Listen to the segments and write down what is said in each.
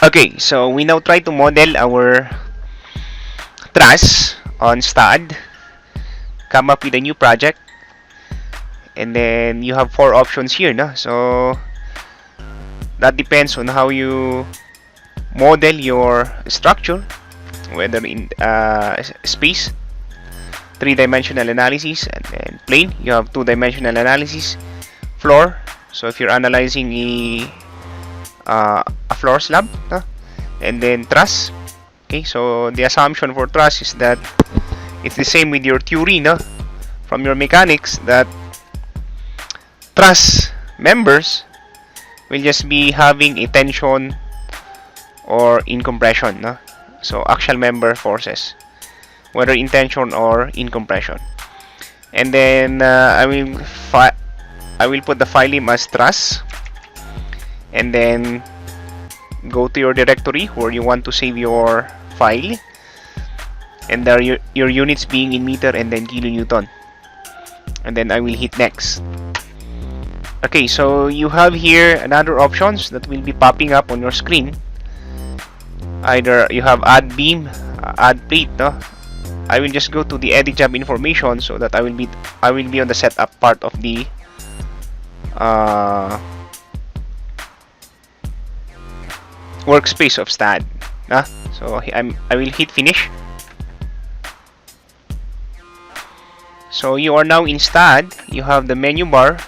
Okay, so we now try to model our TRUSS on STAAD. Come up with a new project, and then you have 4 options here, no? So that depends on how you model your structure, whether in space, 3-dimensional analysis, and then plane, you have 2-dimensional analysis, floor. So if you're analyzing a floor slab, no? And then truss. Okay, so the assumption for truss is that it's the same with your theory, no? From your mechanics, that truss members will just be having a tension or in compression, no? So axial member forces, whether in tension or in compression. And then I will put the file name as truss, and then go to your directory where you want to save your file, and there are your units being in meter and then kilonewton, and then I will hit next. Okay, so you have here another options that will be popping up on your screen. Either you have add beam, add plate, no? I will just go to the edit job information so that I will be on the setup part of the workspace of STAAD. So I will hit finish. So you are now in STAAD. You have the menu bar.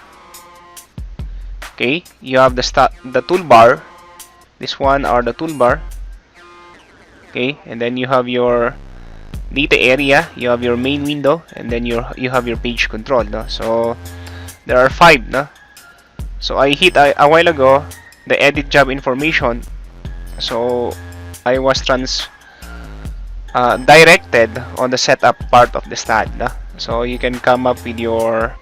Okay, you have the toolbar. This one are the toolbar. Okay, and then you have your data area. You have your main window, and then you have your page control. No? So there are 5. No? So I hit a while ago the edit job information. So I was directed on the setup part of the STAAD. No? So you can come up with your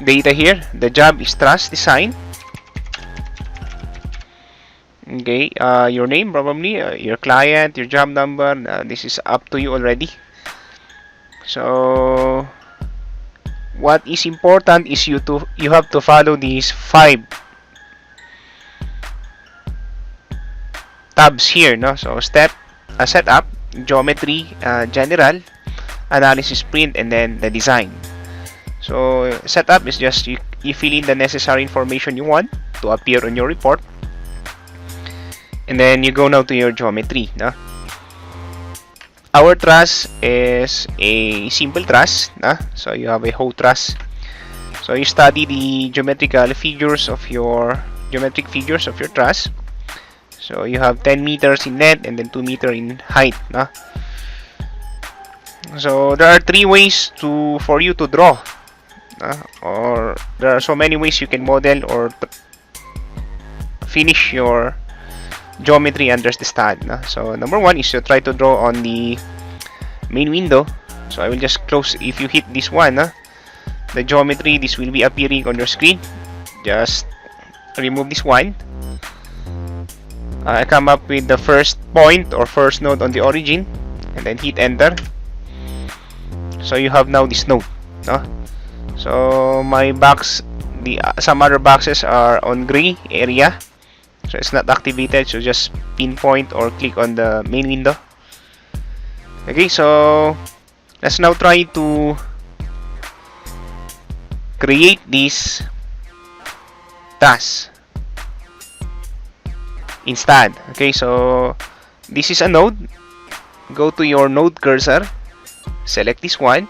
data here. The job is truss design. Okay, your name probably, your client, your job number. This is up to you already. So what is important is you have to follow these 5 tabs here, no? So setup, geometry, general, analysis, print, and then the design. So setup is just you fill in the necessary information you want to appear on your report, and then you go now to your geometry. No? Our truss is a simple truss. No? So you have a whole truss. So you study the geometric figures of your truss. So you have 10 meters in length and then 2 meters in height. No? So there are 3 ways for you to draw, or there are so many ways you can model or finish your geometry under the STAAD. So number 1 is to try to draw on the main window. So I will just close. If you hit this one, the geometry, this will be appearing on your screen. Just remove this one. I come up with the first point or first node on the origin, and then hit enter. So you have now this node. So my box, some other boxes are on gray area, so it's not activated. So just pinpoint or click on the main window. Okay, so let's now try to create this task in STAAD. Okay, so this is a node. Go to your node cursor, select this one,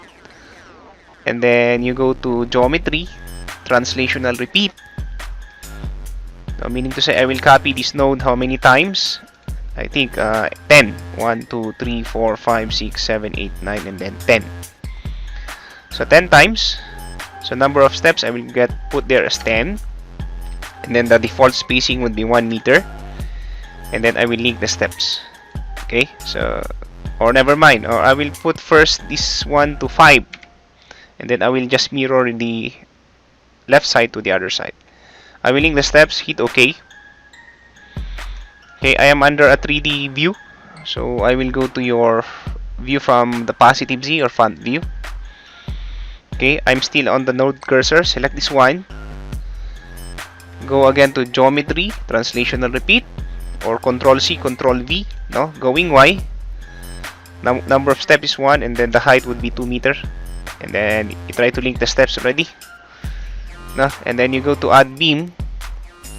and then you go to geometry, translational repeat. Meaning to say, I will copy this node how many times? I think 10. 1, 2, 3, 4, 5, 6, 7, 8, 9, and then 10. So 10 times. So number of steps I will put there as 10. And then the default spacing would be 1 meter. And then I will link the steps. Okay, so, or never mind, or I will put first this one to 5, and then I will just mirror the left side to the other side. I will link the steps, hit OK. Okay, I am under a 3D view, so I will go to your view from the positive Z or front view. Okay, I'm still on the node cursor. Select this one. Go again to geometry, translation and repeat, or Control C, Control V, no? Going Y. Number of steps is 1, and then the height would be 2 meters. And then you try to link the steps already, no? And then you go to add beam,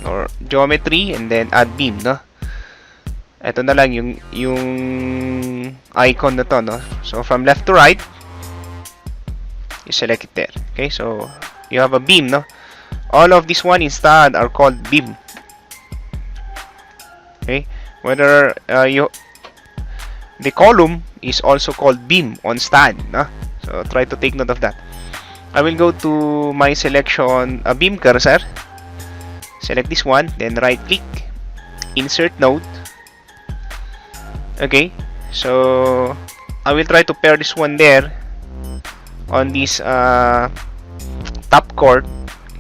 or geometry, and then add beam, no? Ito na lang yung icon na to, no? So from left to right, you select it there. Okay, so you have a beam, no? All of this one in STAAD are called beam. Okay, whether the column is also called beam on STAAD, no? So try to take note of that. I will go to my selection, a beam cursor. Select this one, then right click, insert node. Okay, so I will try to pair this one there on this top chord.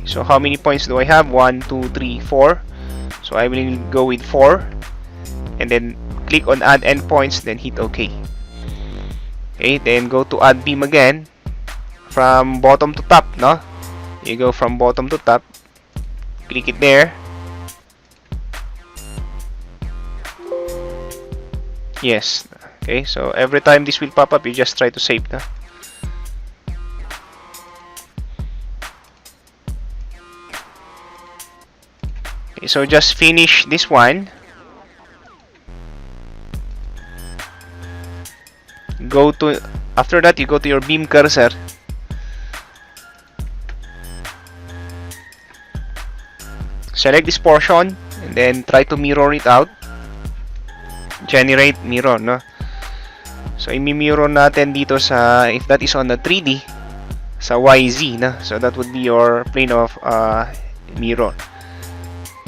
So how many points do I have? 1, 2, 3, 4. So I will go with 4, and then click on add endpoints, then hit OK. Okay, then go to add beam again, from bottom to top, no? You go from bottom to top, click it there. Yes. Okay, so every time this will pop up, you just try to save, no? Okay, so just finish this one. Go to, after that you go to your beam cursor. Select this portion and then try to mirror it out. Generate mirror, no? So imi-mirror natin dito sa, if that is on the 3D, sa YZ, no? So that would be your plane of mirror.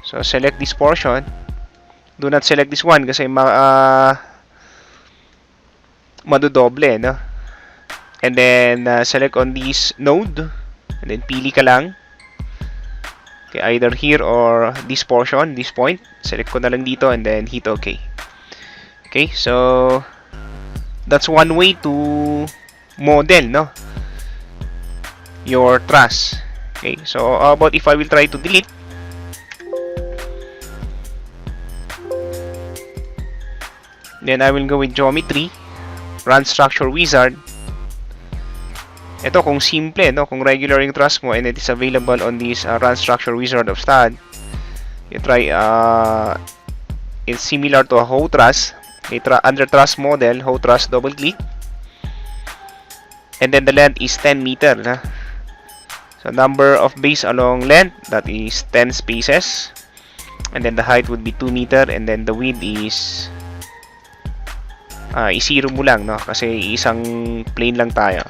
So select this portion. Do not select this one kasi madodoble, no? And then select on this node, and then pili ka lang. Okay, either here or this portion, this point. Select ko na lang dito and then hit OK. Okay, so that's one way to model, no? Your truss. Okay, so how about if I will try to delete? Then I will go with geometry, run structure wizard. Ito kung simple, no? Kung regular yung truss mo and it is available on this run structure wizard of STAAD, you try, it's similar to a hoe truss. Under truss model, hoe truss, double click, and then the length is 10 meter, nah? So number of base along length, that is 10 spaces, and then the height would be 2 meter, and then the width is i-zero mo lang, no? Kasi isang plane lang tayo.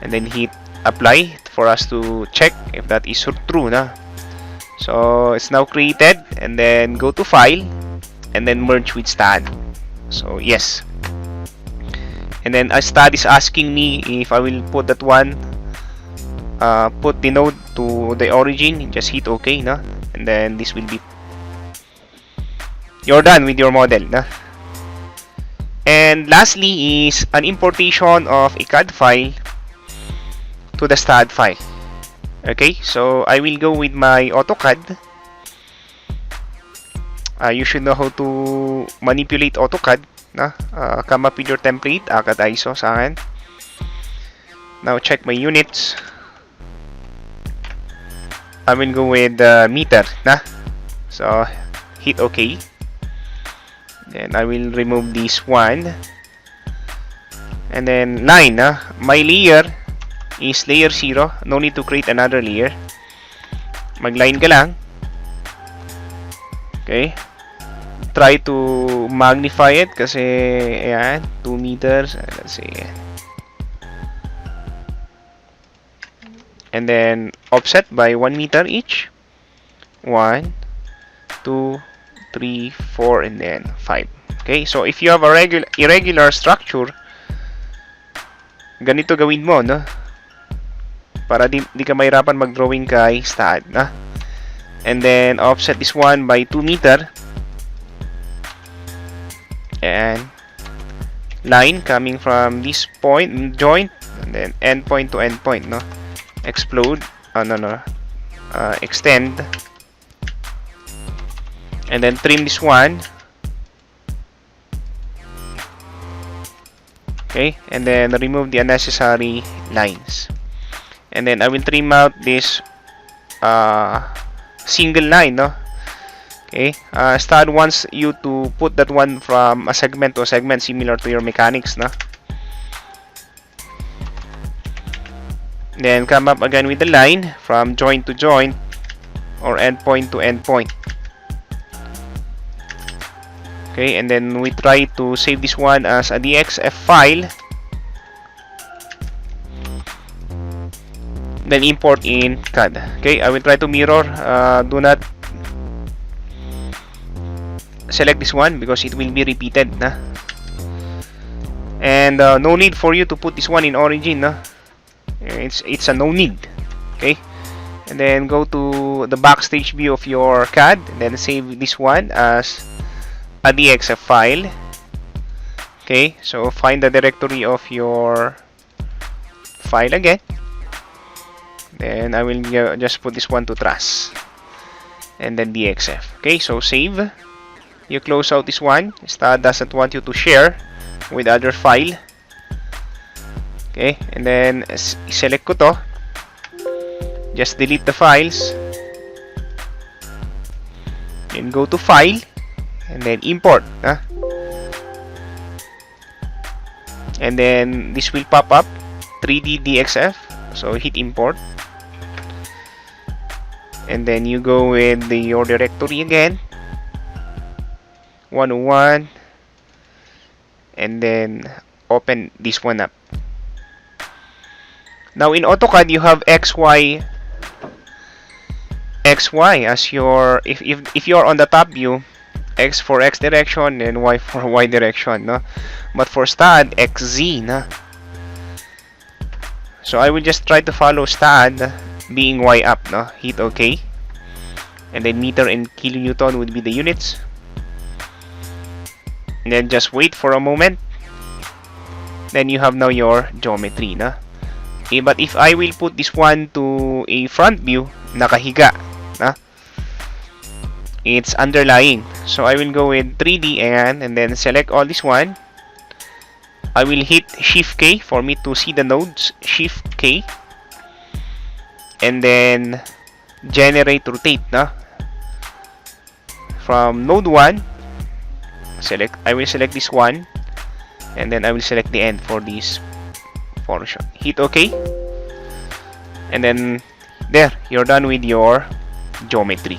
And then hit apply for us to check if that is true, na. So it's now created, and then go to file and then merge with STAAD. So yes, and then STAAD is asking me if I will put that one, put the node to the origin. Just hit OK, na. And then this will be, you're done with your model, na. And lastly is an importation of a CAD file to the STAAD file. Okay, so I will go with my AutoCAD. You should know how to manipulate AutoCAD, na? Come up with your template, ACAD ISO sa akin. Now check my units. I will go with meter, na? So hit OK. Then I will remove this one. And then line, na? My layer is layer 0. No need to create another layer. Mag-line ka lang. Okay. Try to magnify it kasi ayan, 2 meters. Let's see. And then offset by 1 meter each. 1, 2, 3, 4, and then 5. Okay, so if you have a irregular structure, ganito gawin mo, no? Para di ka mahirapan mag-drawing kay STAAD, na? And then offset this one by 2 meter. And line coming from this point, joint, and then end point to end point, no? Explode, extend and then trim this one. Okay, and then remove the unnecessary lines, and then I will trim out this single line, no? Okay, STAAD wants you to put that one from a segment to a segment, similar to your mechanics, no? Then come up again with the line from joint to joint or endpoint to endpoint. Okay, and then we try to save this one as a DXF file. Then import in CAD. Okay, I will try to mirror. Do not select this one because it will be repeated. Nah? And no need for you to put this one in origin. Nah? It's a no need. Okay, and then go to the backstage view of your CAD, and then save this one as a DXF file. Okay, so find the directory of your file again. Then I will just put this one to TRUSS and then DXF. Okay, so save. You close out this one. STAAD doesn't want you to share with other file. Okay, and then select ko to. Just delete the files. Then go to File and then Import. And then this will pop up 3D DXF. So hit Import. And then you go with your directory again. 101. And then open this one up. Now in AutoCAD you have XY as your, if you're on the top view, X for X direction and Y for Y direction, no? But for STAAD, XZ, no? So I will just try to follow STAAD being Y up, no? Hit OK. And then meter and kilonewton would be the units. And then just wait for a moment. Then you have now your geometry, no? Okay, but if I will put this one to a front view, nakahiga, na? It's underlying. So I will go with 3D and then select all this one. I will hit Shift K for me to see the nodes. Shift K. And then generate rotate, na? From node 1, I will select this one. And then I will select the end for this portion. Hit OK. And then there, you're done with your geometry.